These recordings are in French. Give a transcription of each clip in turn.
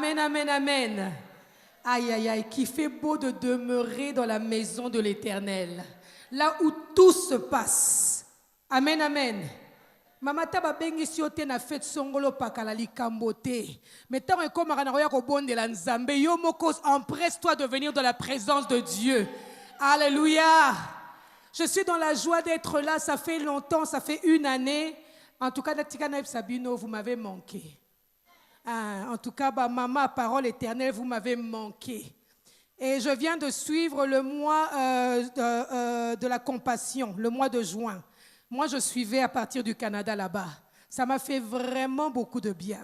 Amen, amen, amen. Aïe, aïe, aïe, qu'il fait beau de demeurer dans la maison de l'Éternel, là où tout se passe. Amen, amen. Mama taba bengi si ote na fête songolo pakala likambo te. Mais tant que comme arana ko bonde la nzambe yo moko empresse-toi de venir dans la présence de Dieu. Alléluia. Je suis dans la joie d'être là, ça fait longtemps, ça fait 1 année. En tout cas, Natika Naïf Sabino, vous m'avez manqué. En tout cas, maman, parole éternelle, vous m'avez manqué. Et je viens de suivre le mois de la compassion, le mois de juin. Moi, je suivais à partir du Canada là-bas. Ça m'a fait vraiment beaucoup de bien.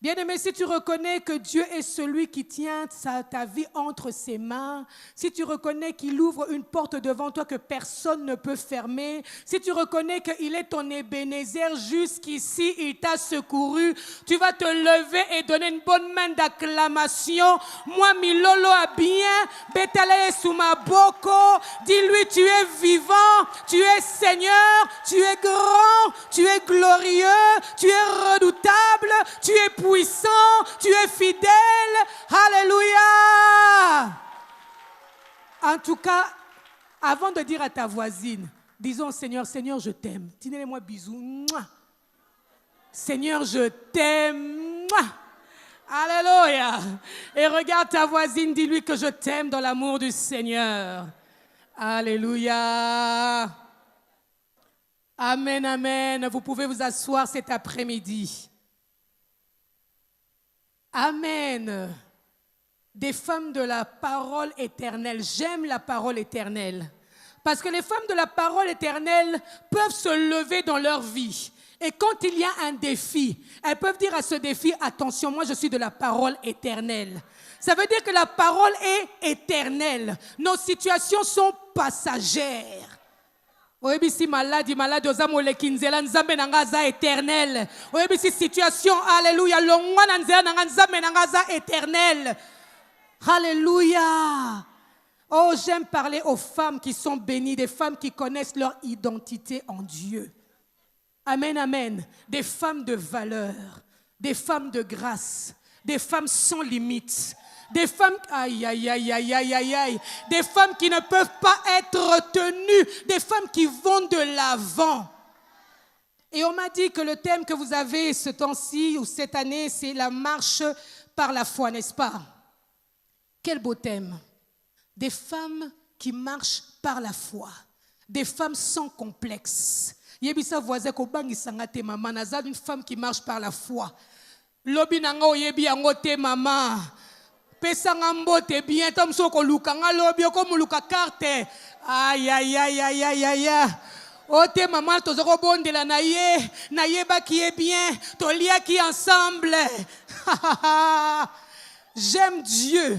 Bien-aimé, si tu reconnais que Dieu est celui qui tient ta vie entre ses mains, si tu reconnais qu'il ouvre une porte devant toi que personne ne peut fermer, si tu reconnais qu'il est ton Ebenezer jusqu'ici, il t'a secouru, tu vas te lever et donner une bonne main d'acclamation. Moi, Milolo a bien, Betalae Sumaboko, dis-lui, tu es vivant, tu es Seigneur, tu es grand, tu es glorieux, tu es redoutable, tu es puissant, tu es fidèle. Alléluia. En tout cas, avant de dire à ta voisine, disons Seigneur, Seigneur, je t'aime. Tenez-moi bisous. Seigneur, je t'aime. Alléluia. Et regarde ta voisine, dis-lui que je t'aime dans l'amour du Seigneur. Alléluia. Amen, amen. Vous pouvez vous asseoir cet après-midi. Amen. Des femmes de la parole éternelle. J'aime la parole éternelle. Parce que les femmes de la parole éternelle peuvent se lever dans leur vie. Et quand il y a un défi, elles peuvent dire à ce défi, attention, moi je suis de la parole éternelle. Ça veut dire que la parole est éternelle. Nos situations sont passagères. Oyebi si malade ozamole kinzela nzambe nanga za éternel. Oyebi si situation alléluia longwa na nzela nanga nzambe nanga za éternel. Alléluia. Oh, j'aime parler aux femmes qui sont bénies, des femmes qui connaissent leur identité en Dieu. Amen, amen. Des femmes de valeur, des femmes de grâce, des femmes sans limite. Des femmes, aïe, aïe, aïe, aïe, aïe, aïe, aïe, des femmes qui ne peuvent pas être retenues, des femmes qui vont de l'avant. Et on m'a dit que le thème que vous avez ce temps-ci ou cette année, c'est la marche par la foi, n'est-ce pas? Quel beau thème. Des femmes qui marchent par la foi, des femmes sans complexe. Yebisa voisin ko bangi sangate maman nazal une femme qui marche par la foi. Lobi nanga oyebi angote maman. Pesanga mbote bien tom soko lukanga lobi ko muluka carte. Aïe aïe aïe aïe aïe aïe. Ote maman tozoko bondela na ye ba qui est bien, tolia qui ensemble. J'aime Dieu.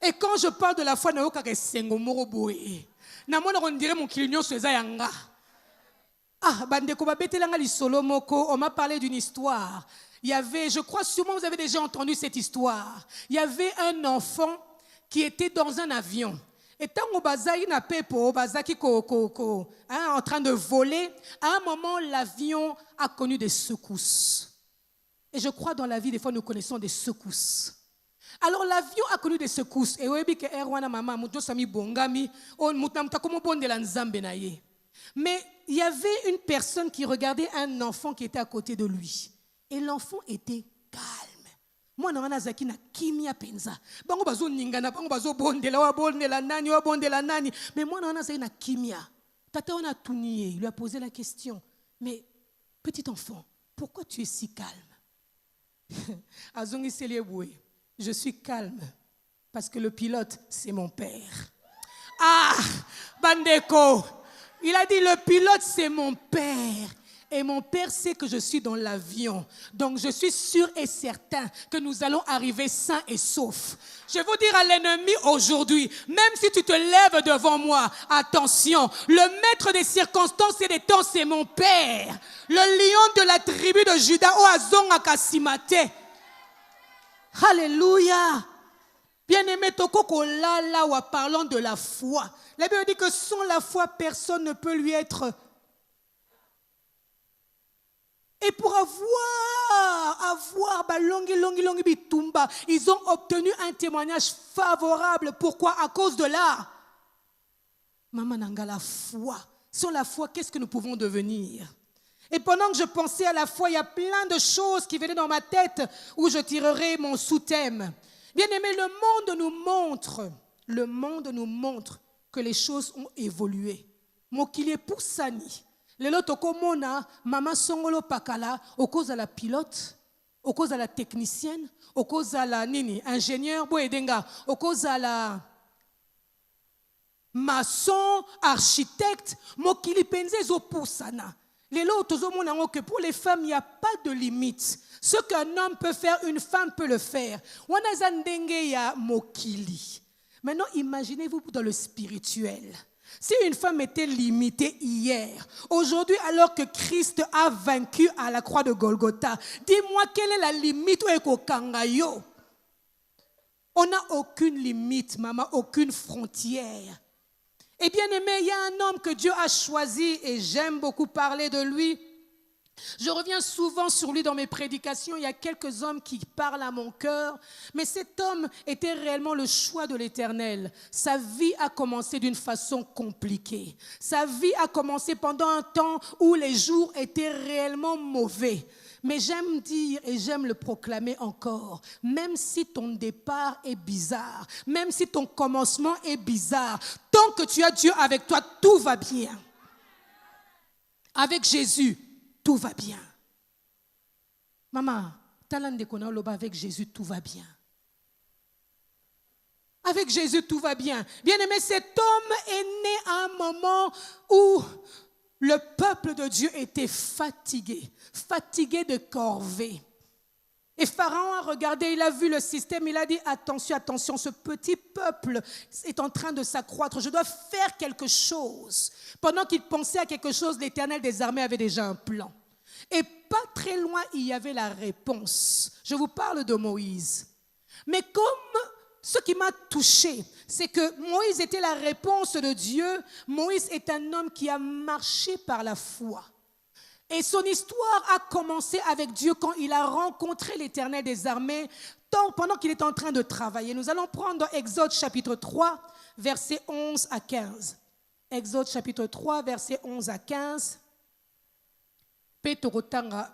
Et quand je parle de la foi, na yoka ke sengo moro boye. Na mona on dirait mon kilinyo seza yanga. Ah, bandeko babetelanga li solo moko, on m'a parlé d'une histoire. Il y avait, je crois sûrement vous avez déjà entendu cette histoire. Il y avait un enfant qui était dans un avion. Et tant que bazaki na pepo, bazaki en train de voler, à un moment l'avion a connu des secousses. Et je crois dans la vie des fois nous connaissons des secousses. Alors l'avion a connu des secousses. Et oui que erwana mama muto sami bongami, on mutamta komo bondela nzambe na ye. Mais il y avait une personne qui regardait un enfant qui était à côté de lui. Et l'enfant était calme. Moi, je suis na kimia penza. Bango bazo ningana, bango bazo bondela, wa bondela nani. Mais moi, je suis na kimia. Tata on a tout nié. Il lui a posé la question. Mais, petit enfant, pourquoi tu es si calme? Azongi Selieboué, je suis calme parce que le pilote, c'est mon père. Ah, Bandeko. Il a dit, le pilote, c'est mon père. Et mon père sait que je suis dans l'avion. Donc, je suis sûr et certain que nous allons arriver sains et saufs. Je vais vous dire à l'ennemi aujourd'hui, même si tu te lèves devant moi, attention, le maître des circonstances et des temps, c'est mon père. Le lion de la tribu de Juda, Oazong Akasimate. Alléluia. Bien-aimé, Tokoko Lala, ou parlant de la foi. La Bible dit que sans la foi, personne ne peut lui être Et pour avoir longi bitumba, ils ont obtenu un témoignage favorable. Pourquoi? À cause de là. Maman Nanga, la foi. Sur la foi, qu'est-ce que nous pouvons devenir? Et pendant que je pensais à la foi, il y a plein de choses qui venaient dans ma tête où je tirerai mon sous-thème. Bien aimé, le monde nous montre que les choses ont évolué. Mokili pour Sani. Lelo tokomona mama songolo pakala au cause de la pilote, au cause de la technicienne, au cause de la nini ingénieur boedenga, au cause de la maçon, architecte, mokili penze zo pour sana. Lelo tozomona que pour les femmes il n'y a pas de limite. Ce qu'un homme peut faire, une femme peut le faire. Wana zandenge ya mokili. Maintenant imaginez-vous dans le spirituel. Si une femme était limitée hier, aujourd'hui alors que Christ a vaincu à la croix de Golgotha, dis-moi quelle est la limite au kangayo? On n'a aucune limite, maman, aucune frontière. Et bien aimé, il y a un homme que Dieu a choisi et j'aime beaucoup parler de lui. Je reviens souvent sur lui dans mes prédications. Il y a quelques hommes qui parlent à mon cœur. Mais cet homme était réellement le choix de l'Éternel. Sa vie a commencé d'une façon compliquée. Sa vie a commencé pendant un temps où les jours étaient réellement mauvais. Mais j'aime dire et j'aime le proclamer encore, même si ton départ est bizarre, même si ton commencement est bizarre, tant que tu as Dieu avec toi, tout va bien. Avec Jésus, tout va bien. Maman, avec Jésus, tout va bien. Avec Jésus, tout va bien. Bien aimé, cet homme est né à un moment où le peuple de Dieu était fatigué de corvée. Et Pharaon a regardé, il a vu le système, il a dit attention, attention, ce petit peuple est en train de s'accroître, je dois faire quelque chose. Pendant qu'il pensait à quelque chose, l'Éternel des armées avait déjà un plan. Et pas très loin, il y avait la réponse. Je vous parle de Moïse. Mais comme ce qui m'a touché, c'est que Moïse était la réponse de Dieu. Moïse est un homme qui a marché par la foi. Et son histoire a commencé avec Dieu quand il a rencontré l'Éternel des armées, pendant qu'il était en train de travailler. Nous allons prendre dans Exode chapitre 3, versets 11 à 15. Exode chapitre 3, versets 11 à 15. Petorotanga,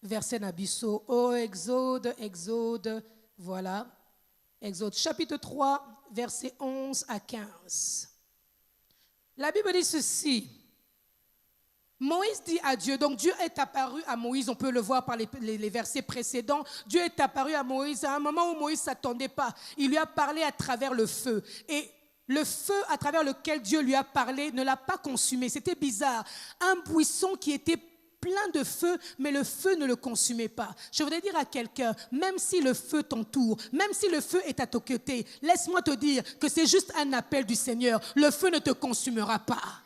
verset Nabiso. Oh, Exode, voilà. Exode chapitre 3, versets 11 à 15. La Bible dit ceci. Moïse dit à Dieu, donc Dieu est apparu à Moïse, on peut le voir par les versets précédents. Dieu est apparu à Moïse à un moment où Moïse ne s'attendait pas. Il lui a parlé à travers le feu. Et le feu à travers lequel Dieu lui a parlé ne l'a pas consumé. C'était bizarre. Un buisson qui était plein de feu, mais le feu ne le consumait pas. Je voudrais dire à quelqu'un, même si le feu t'entoure, même si le feu est à ton côté, laisse-moi te dire que c'est juste un appel du Seigneur. Le feu ne te consumera pas.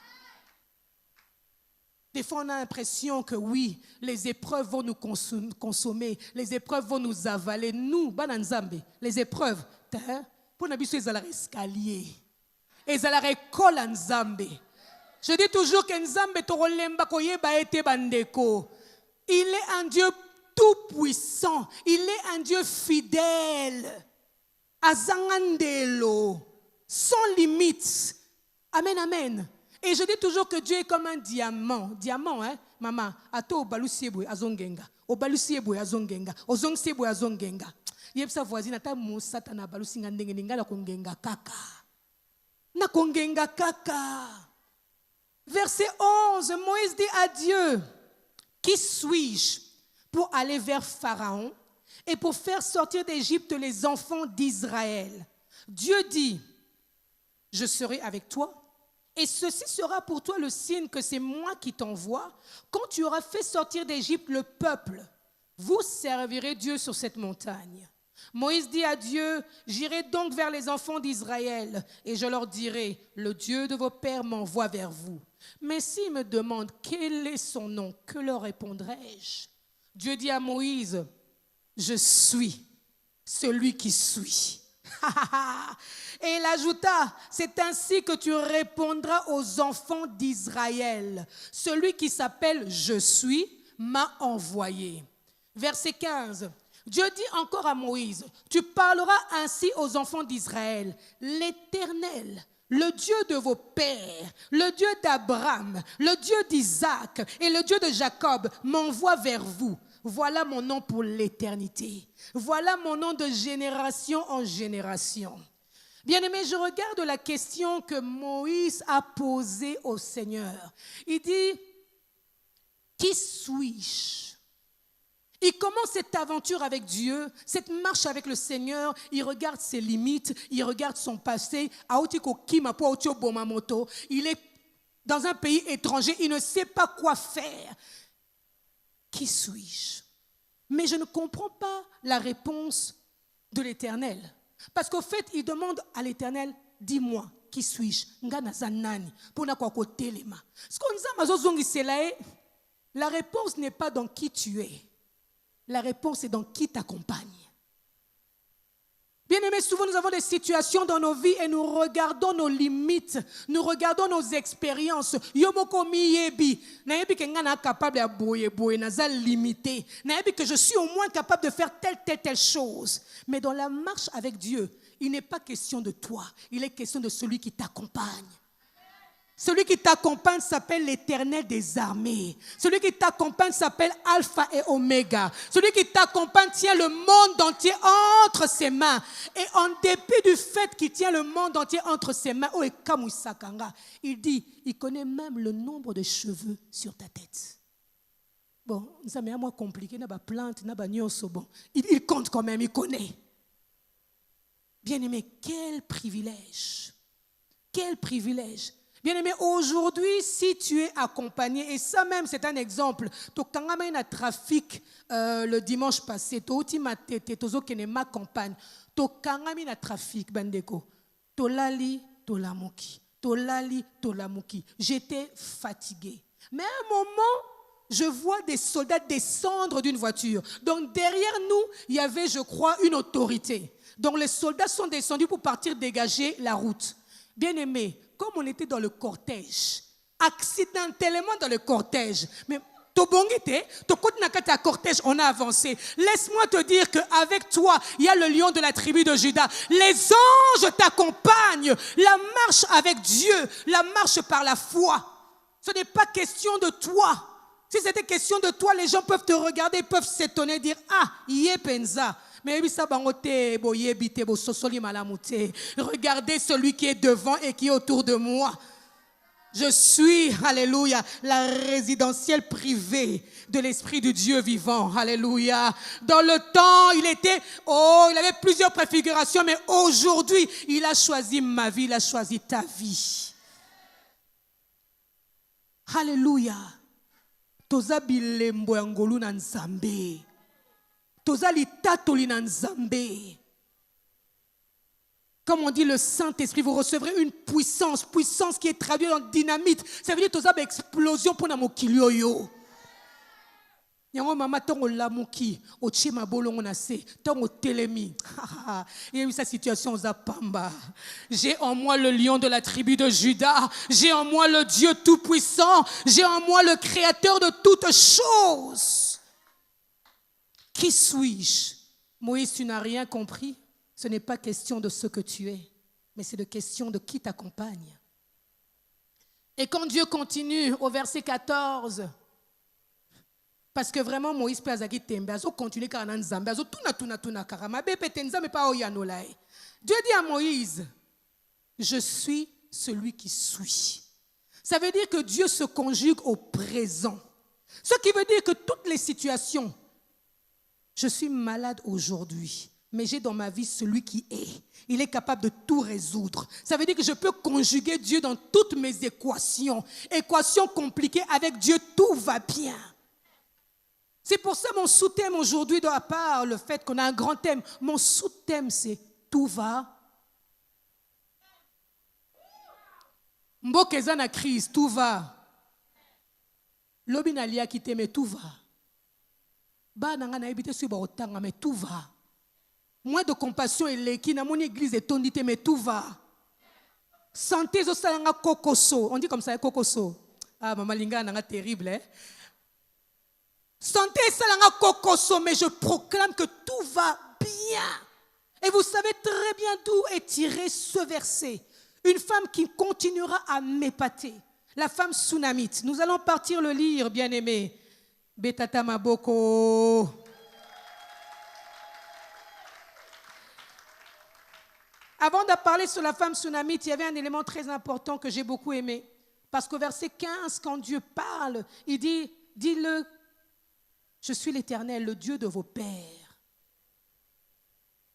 Des fois, on a l'impression que oui, les épreuves vont nous consommer, les épreuves vont nous avaler. Nous, Bananzambe, les épreuves, pour nous, ils ont escalier. Ils ont école en Zambé. Je dis toujours que Nzambe Torolemba Koyeba ete bandeko. Il est un Dieu tout-puissant. Il est un Dieu fidèle. Azangandelo. Sans limite. Amen, amen. Et je dis toujours que Dieu est comme un diamant. Diamant, hein, maman. Ato obalusiebwe azongenga. Obalusiebwe azongenga. Ozongsiebwe azongenga. Yepsa voisine ata musata na balusinga ndenge ningala kongenga kaka. Na kongenga kaka. Verset 11, Moïse dit à Dieu, qui suis-je pour aller vers Pharaon et pour faire sortir d'Égypte les enfants d'Israël? Dieu dit, je serai avec toi. Et ceci sera pour toi le signe que c'est moi qui t'envoie. Quand tu auras fait sortir d'Égypte le peuple, vous servirez Dieu sur cette montagne. Moïse dit à Dieu, j'irai donc vers les enfants d'Israël et je leur dirai, le Dieu de vos pères m'envoie vers vous. Mais s'ils me demandent quel est son nom, que leur répondrai-je? Dieu dit à Moïse, je suis celui qui suis. Et il ajouta, c'est ainsi que tu répondras aux enfants d'Israël. Celui qui s'appelle Je suis m'a envoyé. Verset 15. Dieu dit encore à Moïse, tu parleras ainsi aux enfants d'Israël. L'Éternel, le Dieu de vos pères, le Dieu d'Abraham, le Dieu d'Isaac et le Dieu de Jacob m'envoie vers vous. Voilà mon nom pour l'éternité. Voilà mon nom de génération en génération. Bien-aimé, je regarde la question que Moïse a posée au Seigneur. Il dit, qui suis-je? Il commence cette aventure avec Dieu, cette marche avec le Seigneur. Il regarde ses limites, il regarde son passé. Il est dans un pays étranger, il ne sait pas quoi faire. Qui suis-je? Mais je ne comprends pas la réponse de l'Éternel. Parce qu'au fait, il demande à l'Éternel, dis-moi, qui suis-je? La réponse n'est pas dans qui tu es. La réponse est dans qui t'accompagne. Bien aimé, souvent nous avons des situations dans nos vies et nous regardons nos limites, nous regardons nos expériences. Yomoko miyebi, nayebi que ngana capable à boye naza limité, nayebi que je suis au moins capable de faire telle chose. Mais dans la marche avec Dieu, il n'est pas question de toi, il est question de celui qui t'accompagne. Celui qui t'accompagne s'appelle l'Éternel des armées. Celui qui t'accompagne s'appelle Alpha et Oméga. Celui qui t'accompagne tient le monde entier entre ses mains. Et en dépit du fait qu'il tient le monde entier entre ses mains, il dit, il connaît même le nombre de cheveux sur ta tête. Bon, ça m'est moins compliqué, il compte quand même, il connaît. Bien-aimé, quel privilège. Quel privilège. Bien-aimé, aujourd'hui, si tu es accompagné, et ça même, c'est un exemple, tu as un trafic le dimanche passé, tu as ma campagne, tu as un trafic, tu lali, tu lamuki. J'étais fatigué. Mais à un moment, je vois des soldats descendre d'une voiture. Donc derrière nous, il y avait, je crois, une autorité. Donc les soldats sont descendus pour partir dégager la route. Bien-aimé, comme on était dans le cortège, accidentellement dans le cortège, mais cortège, on a avancé. Laisse-moi te dire qu'avec toi, il y a le lion de la tribu de Juda. Les anges t'accompagnent. La marche avec Dieu, la marche par la foi. Ce n'est pas question de toi. Si c'était question de toi, les gens peuvent te regarder, peuvent s'étonner, dire, ah, yé penza. Mais regardez celui qui est devant et qui est autour de moi. Je suis, alléluia, la résidentielle privée de l'Esprit du Dieu vivant. Alléluia. Dans le temps, il avait plusieurs préfigurations, mais aujourd'hui, il a choisi ma vie, il a choisi ta vie. Alléluia. Toza bilembo ya ngolu na Nzambe. Toza litatoli na Nzambe. Comme on dit le Saint-Esprit, vous recevrez une puissance qui est traduite en dynamite. Ça veut dire toza ba explosion pour na mokili oyo. Yango mama tongo lamuki, otie mabolongo na se, tongo telemi. Il y a eu sa situation aux Apamba. J'ai en moi le lion de la tribu de Juda. J'ai en moi le Dieu tout-puissant. J'ai en moi le créateur de toutes choses. Qui suis-je? Moïse, tu n'as rien compris. Ce n'est pas question de ce que tu es, mais c'est de question de qui t'accompagne. Et quand Dieu continue au verset 14, parce que vraiment Moïse peut azaki tembe, azo continuer car nan Nzambe, azo tuna karama bepe tenzambe pa oyanolai. Dieu dit à Moïse, je suis celui qui suis. Ça veut dire que Dieu se conjugue au présent. Ce qui veut dire que toutes les situations, je suis malade aujourd'hui, mais j'ai dans ma vie celui qui est. Il est capable de tout résoudre. Ça veut dire que je peux conjuguer Dieu dans toutes mes équations. Équations compliquées, avec Dieu, tout va bien. C'est pour ça mon sous-thème aujourd'hui, à part le fait qu'on a un grand thème, mon sous-thème c'est tout va. Mbokezana na crise, tout va. Lobi lia kite, mais tout va. Ba nanga na ebite su ba otanga, mais tout va. Moins de compassion et l'équipe dans mon église est tondité, mais tout va. Santé zo salanga kokoso, on dit comme ça kokoso. Ah maman linga nanga terrible hein. Santé salanga kokoso, mais je proclame que tout va bien. Et vous savez très bien d'où est tiré ce verset. Une femme qui continuera à m'épater. La femme tsunamite. Nous allons partir le lire, bien-aimé. Betata Maboko. Avant de parler sur la femme tsunamite, il y avait un élément très important que j'ai beaucoup aimé. Parce qu'au verset 15, quand Dieu parle, il dit, dis-le, je suis l'Éternel, le Dieu de vos pères.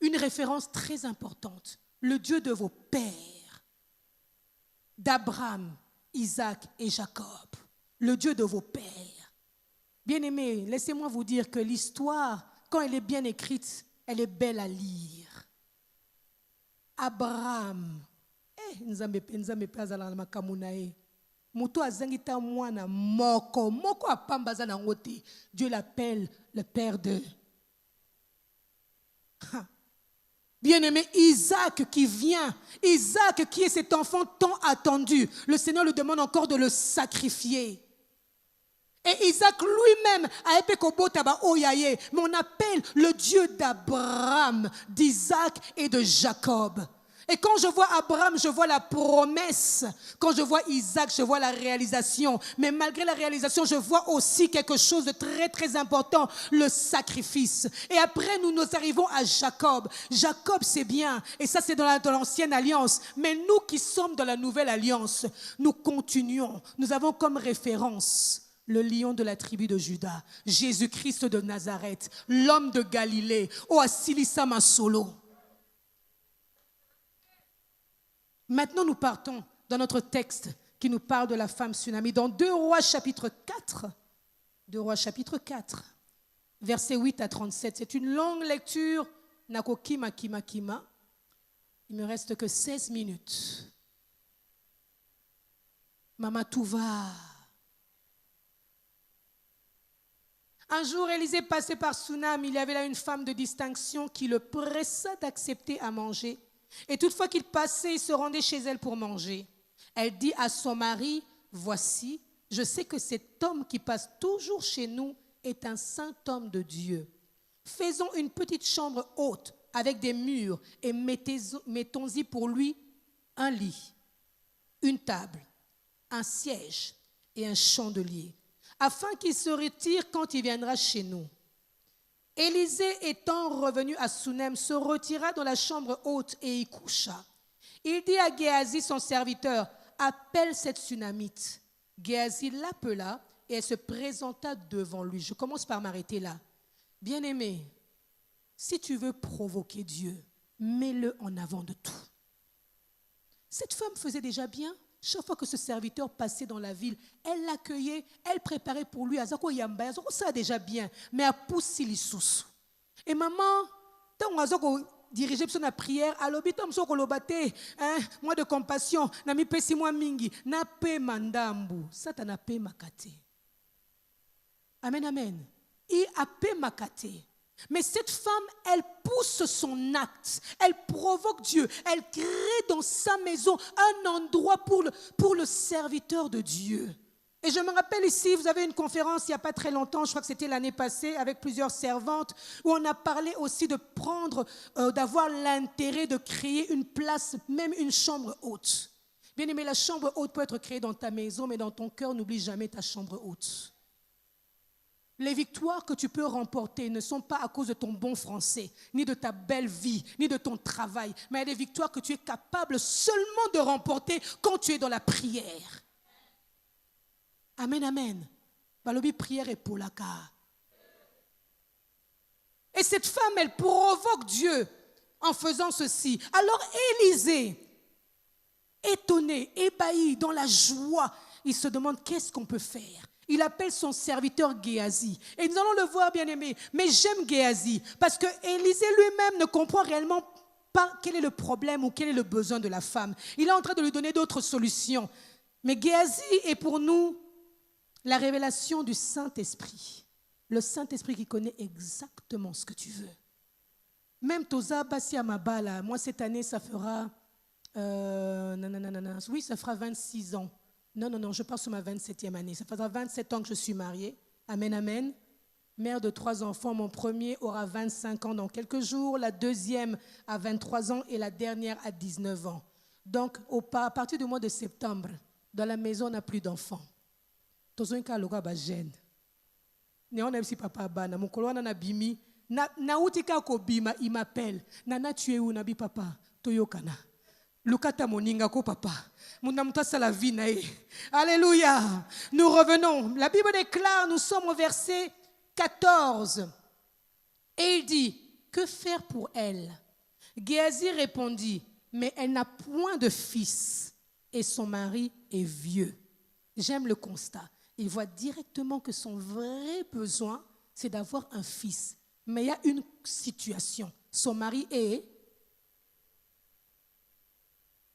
Une référence très importante, le Dieu de vos pères, d'Abraham, Isaac et Jacob, le Dieu de vos pères. Bien-aimés, laissez-moi vous dire que l'histoire, quand elle est bien écrite, elle est belle à lire. Abraham, nzambe pe azala na makambo na ye. Moto azangita mwana moko apambaza na ngote. Dieu l'appelle le père de. Bien-aimé, Isaac qui vient, Isaac qui est cet enfant tant attendu, le Seigneur lui demande encore de le sacrifier. Et Isaac lui-même a épé kobotaba oyaye, mais on appelle le Dieu d'Abraham, d'Isaac et de Jacob. Et quand je vois Abraham, je vois la promesse. Quand je vois Isaac, je vois la réalisation. Mais malgré la réalisation, je vois aussi quelque chose de très très important, le sacrifice. Et après, nous arrivons à Jacob. Jacob, c'est bien. Et ça, c'est dans l'ancienne alliance. Mais nous qui sommes dans la nouvelle alliance, nous continuons. Nous avons comme référence le lion de la tribu de Juda, Jésus-Christ de Nazareth, l'homme de Galilée, Oasilisa Masolo. Maintenant, nous partons dans notre texte qui nous parle de la femme tsunami. Dans 2 Rois chapitre 4, 2 Rois chapitre 4, versets 8 à 37. C'est une longue lecture. Nako kima. Il ne me reste que 16 minutes. Mama Touva. Un jour, Élisée passait par Sunam. Il y avait là une femme de distinction qui le pressa d'accepter à manger. Et toutefois qu'il passait, il se rendait chez elle pour manger. Elle dit à son mari, « Voici, je sais que cet homme qui passe toujours chez nous est un saint homme de Dieu. Faisons une petite chambre haute avec des murs et mettons-y pour lui un lit, une table, un siège et un chandelier, afin qu'il se retire quand il viendra chez nous. » Élisée étant revenu à Sunem, se retira dans la chambre haute et y coucha. Il dit à Géasi, son serviteur, « Appelle cette Sunamite. » Géasi l'appela et elle se présenta devant lui. Je commence par m'arrêter là. Bien-aimé, si tu veux provoquer Dieu, mets-le en avant de tout. Cette femme faisait déjà bien. Chaque fois que ce serviteur passait dans la ville, elle l'accueillait, elle préparait pour lui. Ça déjà bien, mais à pousser les sous. Et maman, tant qu'on dirigeait la prière, alors moi de compassion, nami pesi moi mingi, na pe mandambu, ça na pe makate. Amen, amen. Et a pe makate. Mais cette femme, elle pousse son acte, elle provoque Dieu, elle crée dans sa maison un endroit pour le serviteur de Dieu. Et je me rappelle ici, vous avez une conférence il n'y a pas très longtemps, je crois que c'était l'année passée, avec plusieurs servantes, où on a parlé aussi de d'avoir l'intérêt de créer une place, même une chambre haute. Bien aimé, la chambre haute peut être créée dans ta maison, mais dans ton cœur, n'oublie jamais ta chambre haute. Les victoires que tu peux remporter ne sont pas à cause de ton bon français, ni de ta belle vie, ni de ton travail, mais des victoires que tu es capable seulement de remporter quand tu es dans la prière. Amen, amen. Balobi prière et polaka. Et cette femme, elle provoque Dieu en faisant ceci. Alors Élisée, étonné, ébahi, dans la joie, il se demande qu'est-ce qu'on peut faire. Il appelle son serviteur Géasi. Et nous allons le voir, bien-aimé. Mais j'aime Géasi parce que Élisée lui-même ne comprend réellement pas quel est le problème ou quel est le besoin de la femme. Il est en train de lui donner d'autres solutions. Mais Géasi est pour nous la révélation du Saint-Esprit. Le Saint-Esprit qui connaît exactement ce que tu veux. Même Toza Bassi Amabala, moi cette année ça fera... oui, ça fera 26 ans. Non, je passe sur ma 27e année. Ça fera 27 ans que je suis mariée. Amen, amen. mère de 3 enfants. Mon premier aura 25 ans dans quelques jours, la deuxième à 23 ans et la dernière à 19 ans. Donc, à partir du mois de septembre, dans la maison, on n'a plus d'enfants. Tous les cas, le gars, jeune. On a aussi papa bana. Mon colon a bimi. Na utika ko bima, il m'appelle. Nana, tu es où, nabi papa? Toyokana. Lukata moninga ko papa. Munamta la vie nae. Alléluia. Nous revenons. La Bible déclare, nous sommes au verset 14. Et il dit, que faire pour elle? Géasi répondit, mais elle n'a point de fils et son mari est vieux. J'aime le constat. Il voit directement que son vrai besoin, c'est d'avoir un fils. Mais il y a une situation. Son mari est...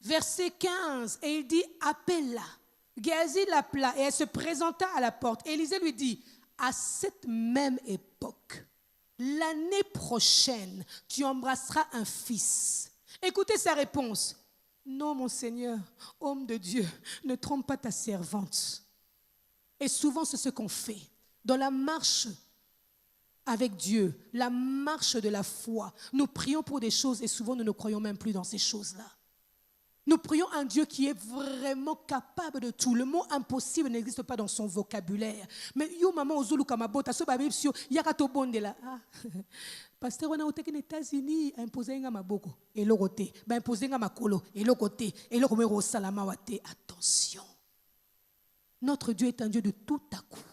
Verset 15, et il dit, appelle-la. Géasi l'appela et elle se présenta à la porte. Élisée lui dit, à cette même époque, l'année prochaine, tu embrasseras un fils. Écoutez sa réponse. Non, mon Seigneur, homme de Dieu, ne trompe pas ta servante. Et souvent, c'est ce qu'on fait. Dans la marche avec Dieu, la marche de la foi, nous prions pour des choses et souvent, nous ne croyons même plus dans ces choses-là. Nous prions un Dieu qui est vraiment capable de tout. Le mot impossible n'existe pas dans son vocabulaire. Mais yo maman ozulu kamabota so babi sio yakato bonde la. Pasteur on a été aux États-Unis imposer nga maboko et le côté, ba imposer nga makolo et le côté et le komero salama wate. Attention. Notre Dieu est un Dieu de tout à coup.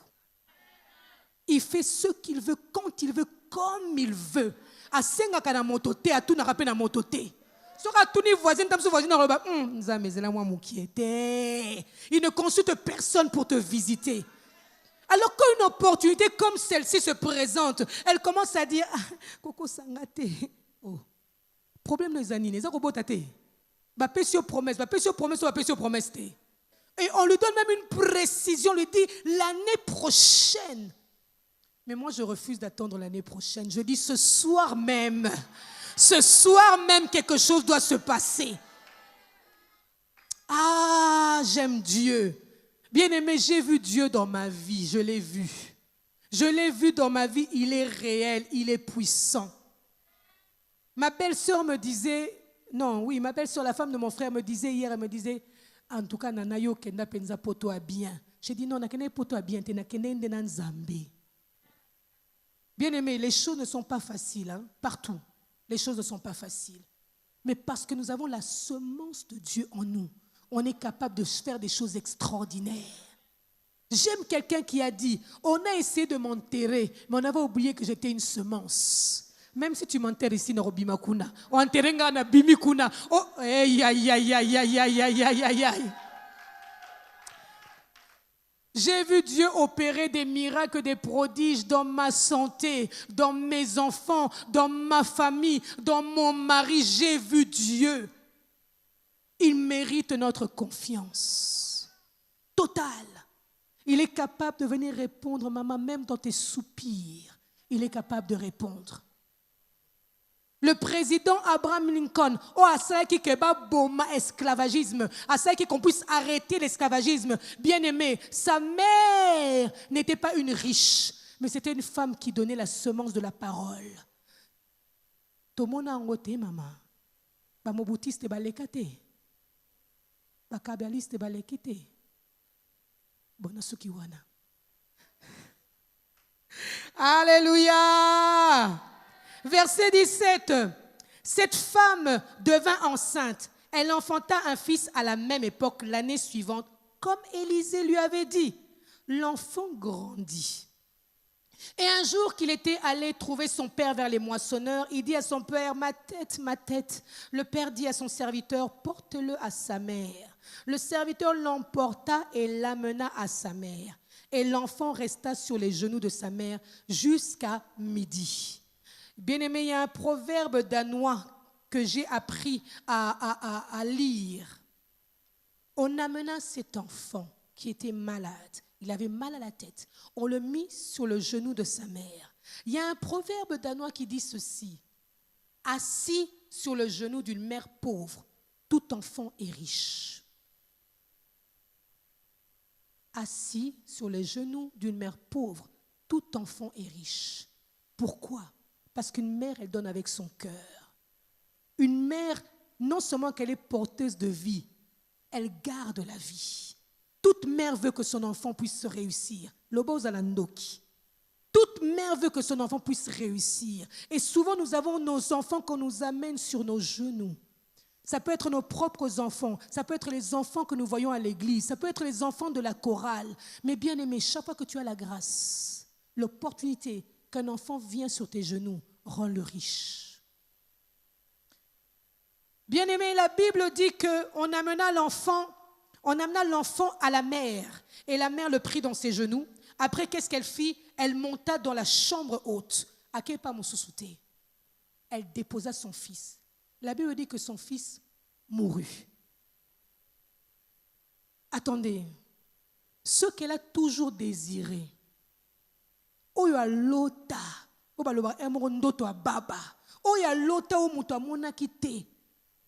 Il fait ce qu'il veut quand il veut comme il veut. A senga kana motote a tout na rapena motote. Il ne consulte personne pour te visiter. Alors qu'une opportunité comme celle-ci se présente, elle commence à dire Koko Sangate. Oh. Problème de Zanine, ça robotate. Promesse, promesse. Et on lui donne même une précision, on lui dit l'année prochaine. Mais moi je refuse d'attendre l'année prochaine. Je dis ce soir même. Ce soir même, quelque chose doit se passer. Ah, j'aime Dieu. Bien-aimé, j'ai vu Dieu dans ma vie, je l'ai vu. Je l'ai vu dans ma vie, il est réel, il est puissant. Ma belle-sœur me disait, ma belle-sœur, la femme de mon frère me disait hier, elle me disait, en tout cas, nanayo kenda penza poto a bien. J'ai dit non, nakene poto a bien, te nakene ndenan zambe. Bien-aimé, les choses ne sont pas faciles, hein, partout. Les choses ne sont pas faciles. Mais parce que nous avons la semence de Dieu en nous, on est capable de faire des choses extraordinaires. J'aime quelqu'un qui a dit, on a essayé de m'enterrer, mais on avait oublié que j'étais une semence. Même si tu m'enterres ici, Narobimakuna, on enterrenga na bimikuna. Oh, aïe, aïe, aïe, aïe, aïe, aïe, aïe, aïe, aïe. J'ai vu Dieu opérer des miracles, des prodiges dans ma santé, dans mes enfants, dans ma famille, dans mon mari. J'ai vu Dieu. Il mérite notre confiance totale. Il est capable de venir répondre, maman, même dans tes soupirs. Il est capable de répondre. Le président Abraham Lincoln, qui boma esclavagisme, qu'on puisse arrêter l'esclavagisme. Bien aimé, sa mère n'était pas une riche, mais c'était une femme qui donnait la semence de la parole. Tomona angote maman, ba mobutiste ba lekate, ba kabaliste ba lekite, bona sukiwana. Alléluia. Verset 17. Cette femme devint enceinte. Elle enfanta un fils à la même époque, l'année suivante, comme Élisée lui avait dit. L'enfant grandit. Et un jour qu'il était allé trouver son père vers les moissonneurs, il dit à son père, ma tête, ma tête. Le père dit à son serviteur, porte-le à sa mère. Le serviteur l'emporta et l'amena à sa mère. Et l'enfant resta sur les genoux de sa mère jusqu'à midi. Bien-aimé, il y a un proverbe danois que j'ai appris à lire. On amena cet enfant qui était malade. Il avait mal à la tête. On le mit sur le genou de sa mère. Il y a un proverbe danois qui dit ceci. Assis sur le genou d'une mère pauvre, tout enfant est riche. Assis sur les genoux d'une mère pauvre, tout enfant est riche. Pourquoi? Parce qu'une mère, elle donne avec son cœur. Une mère, non seulement qu'elle est porteuse de vie, elle garde la vie. Toute mère veut que son enfant puisse se réussir. Lobo Zalandoki. Toute mère veut que son enfant puisse réussir. Et souvent, nous avons nos enfants qu'on nous amène sur nos genoux. Ça peut être nos propres enfants, ça peut être les enfants que nous voyons à l'église, ça peut être les enfants de la chorale. Mais bien aimé, chaque fois que tu as la grâce, l'opportunité qu'un enfant vient sur tes genoux, rends-le riche. Bien aimé, la Bible dit qu'on amena l'enfant à la mère, et la mère le prit dans ses genoux. Après, qu'est-ce qu'elle fit? Elle monta dans la chambre haute. À quel pas mon sous-souté? Elle déposa son fils. La Bible dit que son fils mourut. Attendez, ce qu'elle a toujours désiré, oyo lota, obaloba emorondoto a baba, oyo lota o muto amona kite,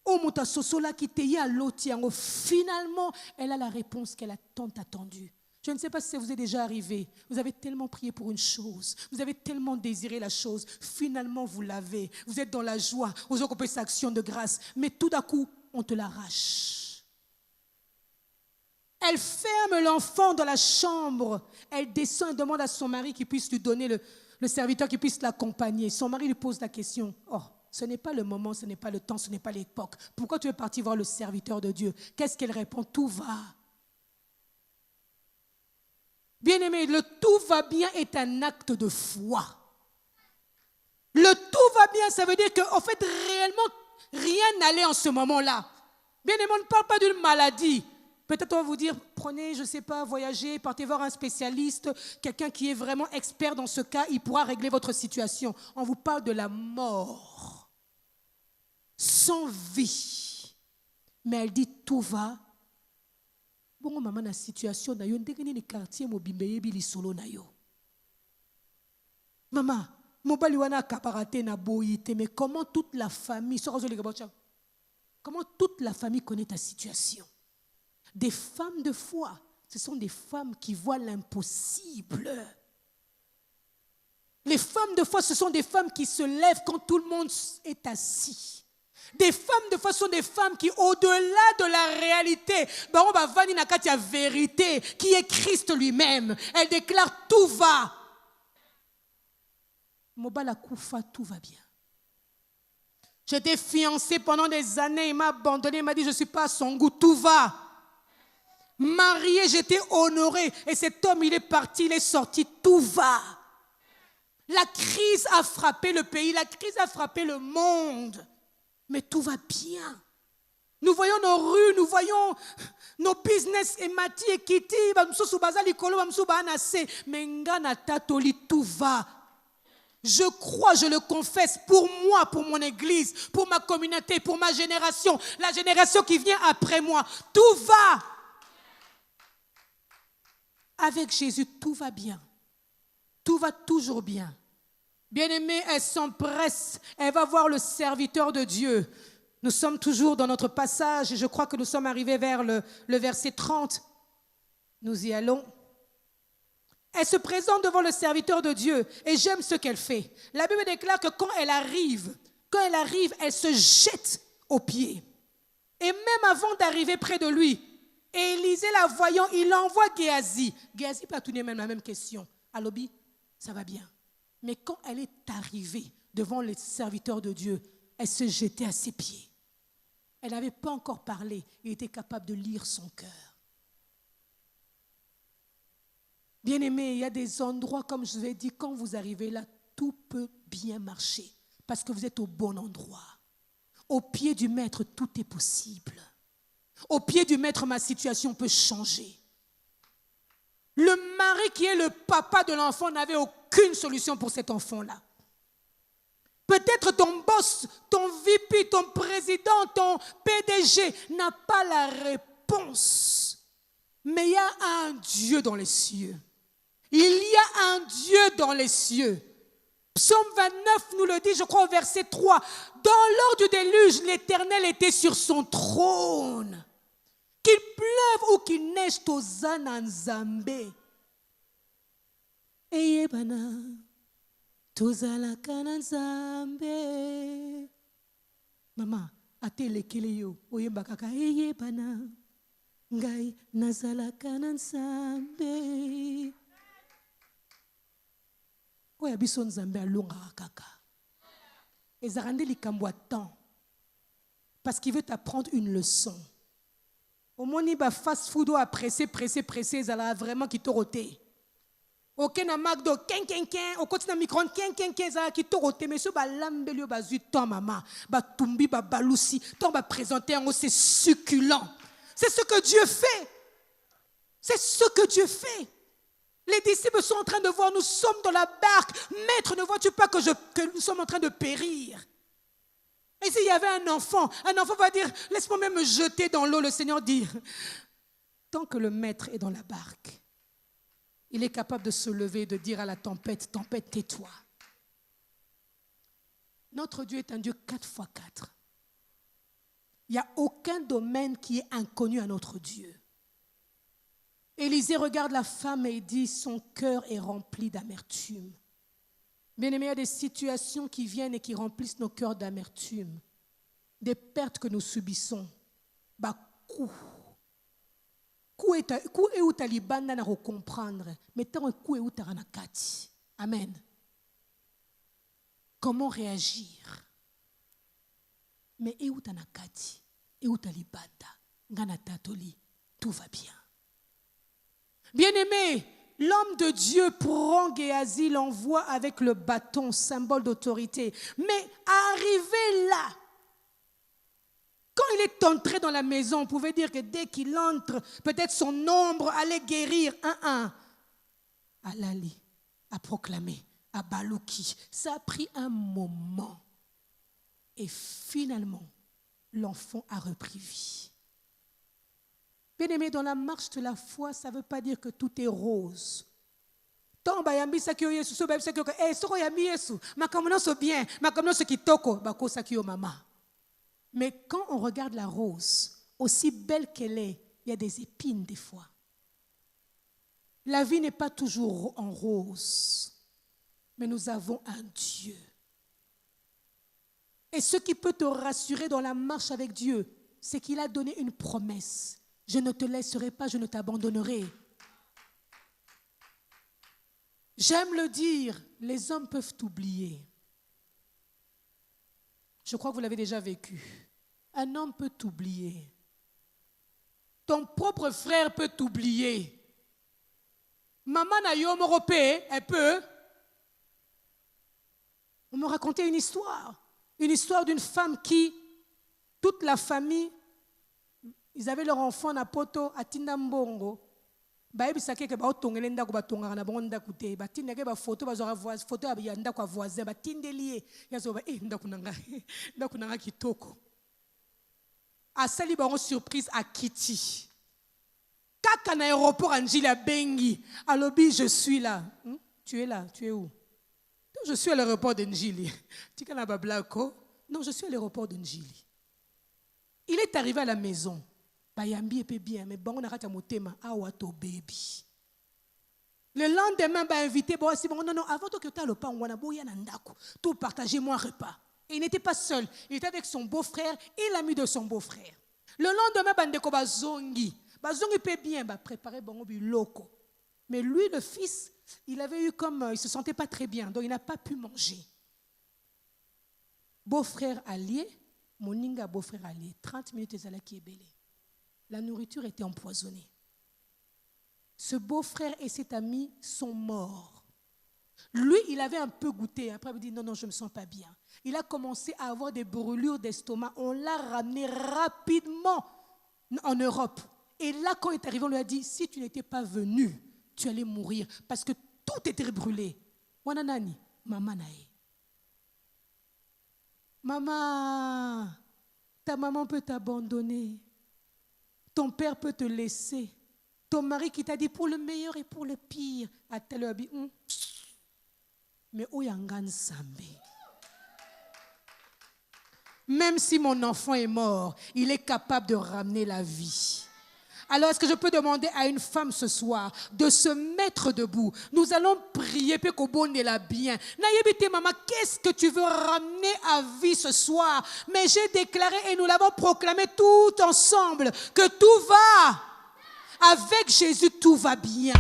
o muto sosola kite ya loti yango. Finalement, elle a la réponse qu'elle a tant attendue. Je ne sais pas si ça vous est déjà arrivé. Vous avez tellement prié pour une chose. Vous avez tellement désiré la chose. Finalement, vous l'avez. Vous êtes dans la joie. Vous occupez cette action de grâce. Mais tout d'un coup, on te l'arrache. Elle ferme l'enfant dans la chambre. Elle descend et demande à son mari qu'il puisse lui donner le serviteur qui puisse l'accompagner. Son mari lui pose la question. Oh, ce n'est pas le moment, ce n'est pas le temps, ce n'est pas l'époque. Pourquoi tu es parti voir le serviteur de Dieu? Qu'est-ce qu'elle répond? Tout va. Bien-aimé, le tout va bien est un acte de foi. Le tout va bien, ça veut dire qu'en fait, réellement, rien n'allait en ce moment-là. Bien-aimé, on ne parle pas d'une maladie. Peut-être on va vous dire, prenez, je ne sais pas, voyagez, partez voir un spécialiste, quelqu'un qui est vraiment expert dans ce cas, il pourra régler votre situation. On vous parle de la mort, sans vie. Mais elle dit, tout va. Bon, maman, la situation na yo, ndenge ni quartier mobimbe yebi li solo na yo. Maman, mobali wana kaparate na boyite, mais comment toute la famille, comment toute la famille connaît ta situation? Des femmes de foi, ce sont des femmes qui voient l'impossible. Les femmes de foi, ce sont des femmes qui se lèvent quand tout le monde est assis. Des femmes de foi sont des femmes qui, au-delà de la réalité, la vérité, qui est Christ lui-même, elle déclare tout va. Mobala Koufa, tout va bien. J'étais fiancée pendant des années, il m'a abandonné, il m'a dit je ne suis pas à son goût, tout va. Mariée, j'étais honorée, et cet homme il est parti, il est sorti, tout va. La crise a frappé le pays, la crise a frappé le monde. Mais tout va bien. Nous voyons nos rues, nous voyons nos business et Mati et Kitty, tout va. Je crois, je le confesse, pour moi, pour mon église, pour ma communauté, pour ma génération, la génération qui vient après moi, tout va. Avec Jésus, tout va bien. Tout va toujours bien. Bien-aimée, elle s'empresse, elle va voir le serviteur de Dieu. Nous sommes toujours dans notre passage et je crois que nous sommes arrivés vers le verset 30. Nous y allons. Elle se présente devant le serviteur de Dieu et j'aime ce qu'elle fait. La Bible déclare que quand elle arrive, elle se jette aux pieds. Et même avant d'arriver près de lui, Élisée la voyant, il envoie Géasi. Géasi peut tourner même la même question. Alobi, ça va bien. Mais quand elle est arrivée devant les serviteurs de Dieu, elle se jetait à ses pieds. Elle n'avait pas encore parlé. Il était capable de lire son cœur. Bien-aimés, il y a des endroits, comme je vous ai dit, quand vous arrivez là, tout peut bien marcher. Parce que vous êtes au bon endroit. Au pied du maître, tout est possible. Au pied du maître, ma situation peut changer. Le mari qui est le papa de l'enfant n'avait aucune solution pour cet enfant-là. Peut-être ton boss, ton VP, ton président, ton PDG n'a pas la réponse. Mais il y a un Dieu dans les cieux. Il y a un Dieu dans les cieux. Psaume 29 nous le dit, je crois au verset 3. Dans l'heure du déluge, l'Éternel était sur son trône. Qu'il pleuve ou qu'il neige, Tozana Nzambe. eyebana tozalaka na Nzambe. Mama atelekele yo oyeba kaka eyebana ngai nazalaka na Nzambe. Oya biso Nzambe alongaka kaka. Ezarande likambo à temps. Parce qu'il veut t'apprendre une leçon. Au moni ba fast food a pressé, ça vraiment qui toroté. Ok na McDo, au côté na micro ça qui toroté. Mais ce ba lambelio ba zuton maman, ba tumbi ba balousi, ton ba présenter en c'est succulent. C'est ce que Dieu fait. C'est ce que Dieu fait. Les disciples sont en train de voir, nous sommes dans la barque. Maître, ne vois-tu pas que nous sommes en train de périr? Et s'il y avait un enfant va dire, laisse-moi même me jeter dans l'eau. Le Seigneur dit, tant que le maître est dans la barque, il est capable de se lever et de dire à la tempête, tempête, tais-toi. Notre Dieu est un Dieu 4x4. Il n'y a aucun domaine qui est inconnu à notre Dieu. Élisée regarde la femme et dit, son cœur est rempli d'amertume. Bien-aimés, il y a des situations qui viennent et qui remplissent nos cœurs d'amertume. Des pertes que nous subissons. Coup est où talibanda na comprendre, mais tant un coup est où taranakati. Amen. Comment réagir? Mais et où tanakati, et où talibanda, ngana tatoli, tout va bien. Bien-aimés, l'homme de Dieu prend Géasi, l'envoie avec le bâton, symbole d'autorité. Mais arrivé là, quand il est entré dans la maison, on pouvait dire que dès qu'il entre, peut-être son ombre allait guérir. Alali a proclamé, à Balouki. Ça a pris un moment. Et finalement, l'enfant a repris vie. Bien-aimé, dans la marche de la foi, ça ne veut pas dire que tout est rose. Mais quand on regarde la rose, aussi belle qu'elle est, il y a des épines des fois. La vie n'est pas toujours en rose, mais nous avons un Dieu. Et ce qui peut te rassurer dans la marche avec Dieu, c'est qu'il a donné une promesse. Je ne te laisserai pas, je ne t'abandonnerai. J'aime le dire, les hommes peuvent t'oublier. Je crois que vous l'avez déjà vécu. Un homme peut t'oublier. Ton propre frère peut t'oublier. Maman na yo moropé, elle peut. On me racontait une histoire d'une femme qui, toute la famille, ils avaient leur enfant na poto à Tindambongo. Baebisake ke ba otongele ndako batongaka na bongo ndako te batindeke ba photo bazora photo ya ndako ya voisin batindelie yazo ba ndako nanga kitoko. Asali bango surprise à Kitty. Kaka na aéroport Anjili à Bengi. Alobi, je suis là. Tu es là, tu es où? Je suis à l'aéroport d'Anjili. Tika na bablako. Non, je suis à l'aéroport d'Anjili. Il est arrivé à la maison. Bayambi est bien, mais bon, on a raté motema, awato baby. Le lendemain, bah invité, bon, si bon, non, avant que tu aies le pain, on a beau y a nandako, tout partager moi repas. Et il n'était pas seul, il était avec son beau-frère et l'ami de son beau-frère. Le lendemain, bandeko bazongi peut bien, bah préparer bon biloko. Mais lui, le fils, il avait eu comme, il se sentait pas très bien, donc il n'a pas pu manger. Beau-frère allié, moninga beau-frère allié, 30 minutes ezala qui est belé. La nourriture était empoisonnée. Ce beau-frère et cet ami sont morts. Lui, il avait un peu goûté. Après, il dit non, je ne me sens pas bien. Il a commencé à avoir des brûlures d'estomac. On l'a ramené rapidement en Europe. Et là, quand il est arrivé, on lui a dit, si tu n'étais pas venu, tu allais mourir. Parce que tout était brûlé. Wananani, maman nae. Maman, ta maman peut t'abandonner. Ton père peut te laisser. Ton mari qui t'a dit pour le meilleur et pour le pire. À tel heure, mais oyangan sambe. Même si mon enfant est mort, il est capable de ramener la vie. Alors, est-ce que je peux demander à une femme ce soir de se mettre debout? Nous allons prier, puis qu'on la bien. Naïbité, maman, qu'est-ce que tu veux ramener à vie ce soir? Mais j'ai déclaré et nous l'avons proclamé tout ensemble que tout va. Avec Jésus, tout va bien.